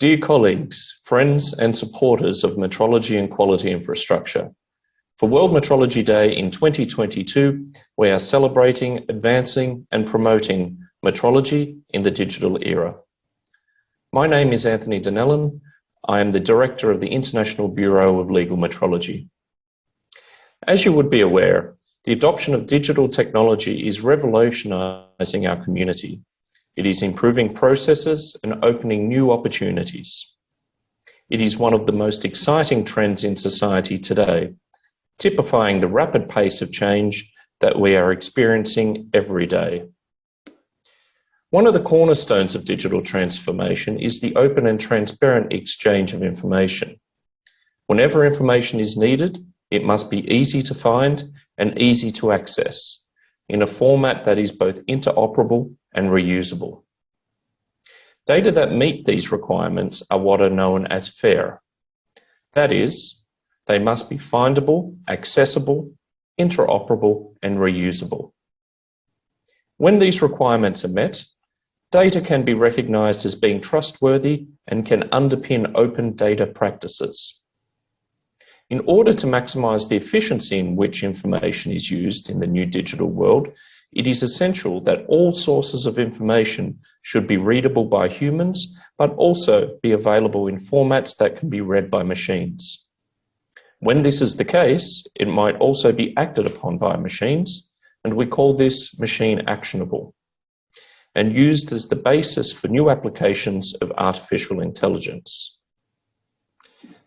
Dear colleagues, friends and supporters of metrology and quality infrastructure, for World Metrology Day in 2022, we are celebrating, advancing and promoting metrology in the digital era. My name is Anthony Donnellan. I am the Director of the International Bureau of Legal Metrology. As you would be aware, the adoption of digital technology is revolutionizing our community. It is improving processes and opening new opportunities. It is one of the most exciting trends in society today, typifying the rapid pace of change that we are experiencing every day. One of the cornerstones of digital transformation is the open and transparent exchange of information. Whenever information is needed, it must be easy to find and easy to access in a format that is both interoperable and reusable. Data that meet these requirements are what are known as fair. That is, they must be findable, accessible, interoperable, and reusable. When these requirements are met, data can be recognized as being trustworthy and can underpin open data practices. In order to maximize the efficiency in which information is used in the new digital world, it is essential that all sources of information should be readable by humans, but also be available in formats that can be read by machines. When this is the case, it might also be acted upon by machines, and we call this machine actionable, and used as the basis for new applications of artificial intelligence.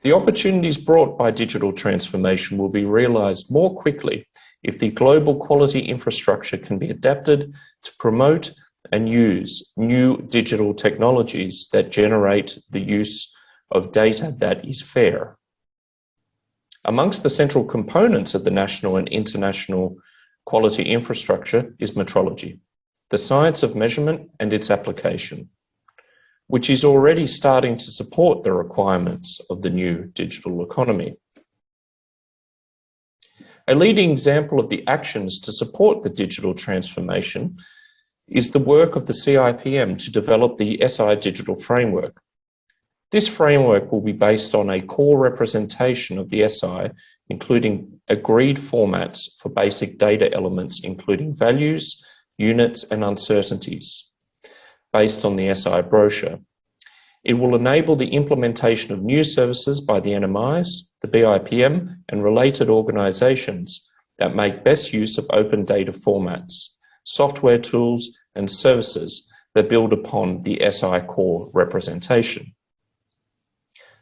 The opportunities brought by digital transformation will be realized more quickly if the global quality infrastructure can be adapted to promote and use new digital technologies that generate the use of data that is fair. Amongst the central components of the national and international quality infrastructure is metrology, the science of measurement and its application, which is already starting to support the requirements of the new digital economy. A leading example of the actions to support the digital transformation is the work of the CIPM to develop the SI digital framework. This framework will be based on a core representation of the SI, including agreed formats for basic data elements, including values, units, and uncertainties, based on the SI brochure. It will enable the implementation of new services by the NMIs, the BIPM, and related organizations that make best use of open data formats, software tools, and services that build upon the SI core representation.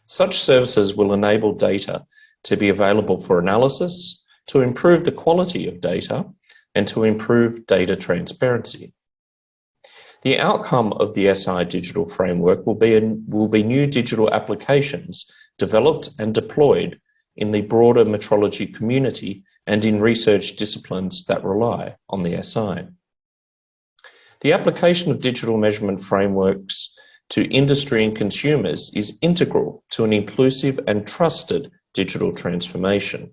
Such services will enable data to be available for analysis, to improve the quality of data, and to improve data transparency. The outcome of the SI digital framework will be new digital applications developed and deployed in the broader metrology community and in research disciplines that rely on the SI. The application of digital measurement frameworks to industry and consumers is integral to an inclusive and trusted digital transformation.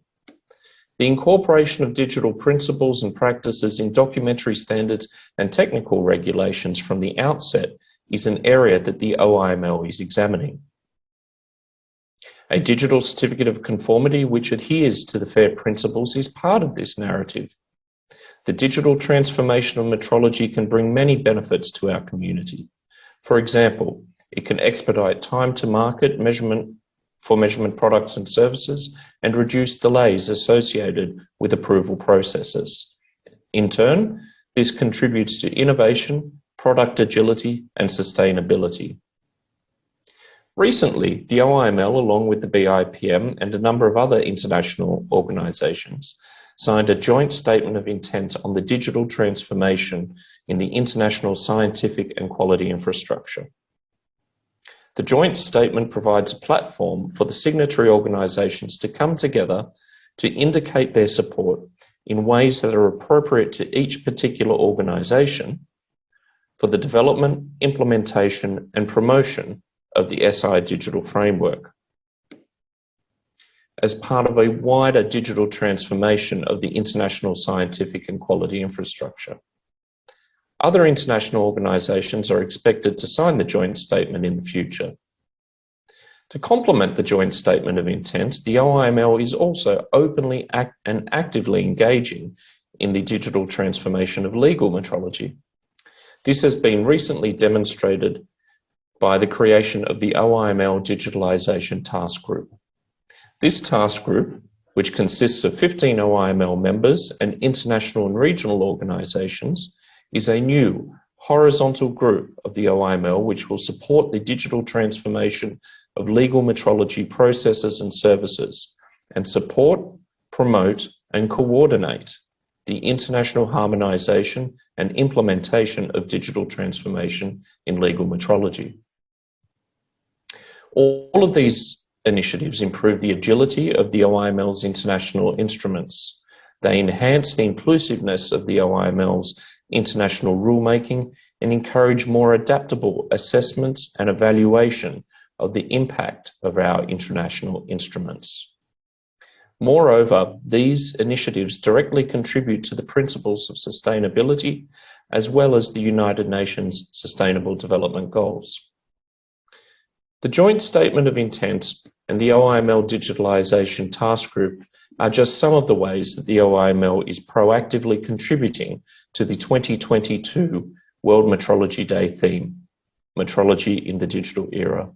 The incorporation of digital principles and practices in documentary standards and technical regulations from the outset is an area that the OIML is examining. A digital certificate of conformity which adheres to the FAIR principles is part of this narrative. The digital transformation of metrology can bring many benefits to our community. For example, it can expedite time to market for measurement products and services and reduce delays associated with approval processes. In turn, this contributes to innovation, product agility, and sustainability. Recently, the OIML, along with the BIPM and a number of other international organizations, signed a joint statement of intent on the digital transformation in the international scientific and quality infrastructure. The joint statement provides a platform for the signatory organizations to come together to indicate their support in ways that are appropriate to each particular organization for the development, implementation, and promotion of the SI digital framework as part of a wider digital transformation of the international scientific and quality infrastructure. Other international organizations are expected to sign the joint statement in the future. To complement the joint statement of intent, the OIML is also openly and actively engaging in the digital transformation of legal metrology. This has been recently demonstrated by the creation of the OIML Digitalisation Task Group. This task group, which consists of 15 OIML members and international and regional organisations, is a new horizontal group of the OIML which will support the digital transformation of legal metrology processes and services, and support, promote and coordinate the international harmonisation and implementation of digital transformation in legal metrology. All of these initiatives improve the agility of the OIML's international instruments. They enhance the inclusiveness of the OIML's international rulemaking and encourage more adaptable assessments and evaluation of the impact of our international instruments. Moreover, these initiatives directly contribute to the principles of sustainability as well as the United Nations Sustainable Development Goals. The Joint Statement of Intent and the OIML Digitalisation Task Group are just some of the ways that the OIML is proactively contributing to the 2022 World Metrology Day theme, Metrology in the Digital Era.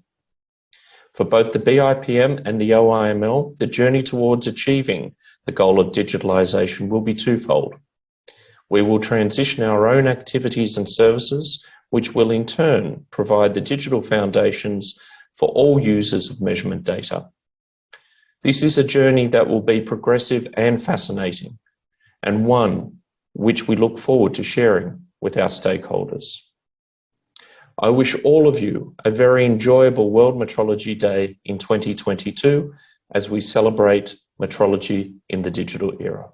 For both the BIPM and the OIML, the journey towards achieving the goal of digitalisation will be twofold. We will transition our own activities and services, which will in turn provide the digital foundations for all users of measurement data. This is a journey that will be progressive and fascinating, and one which we look forward to sharing with our stakeholders. I wish all of you a very enjoyable World Metrology Day in 2022 as we celebrate metrology in the digital era.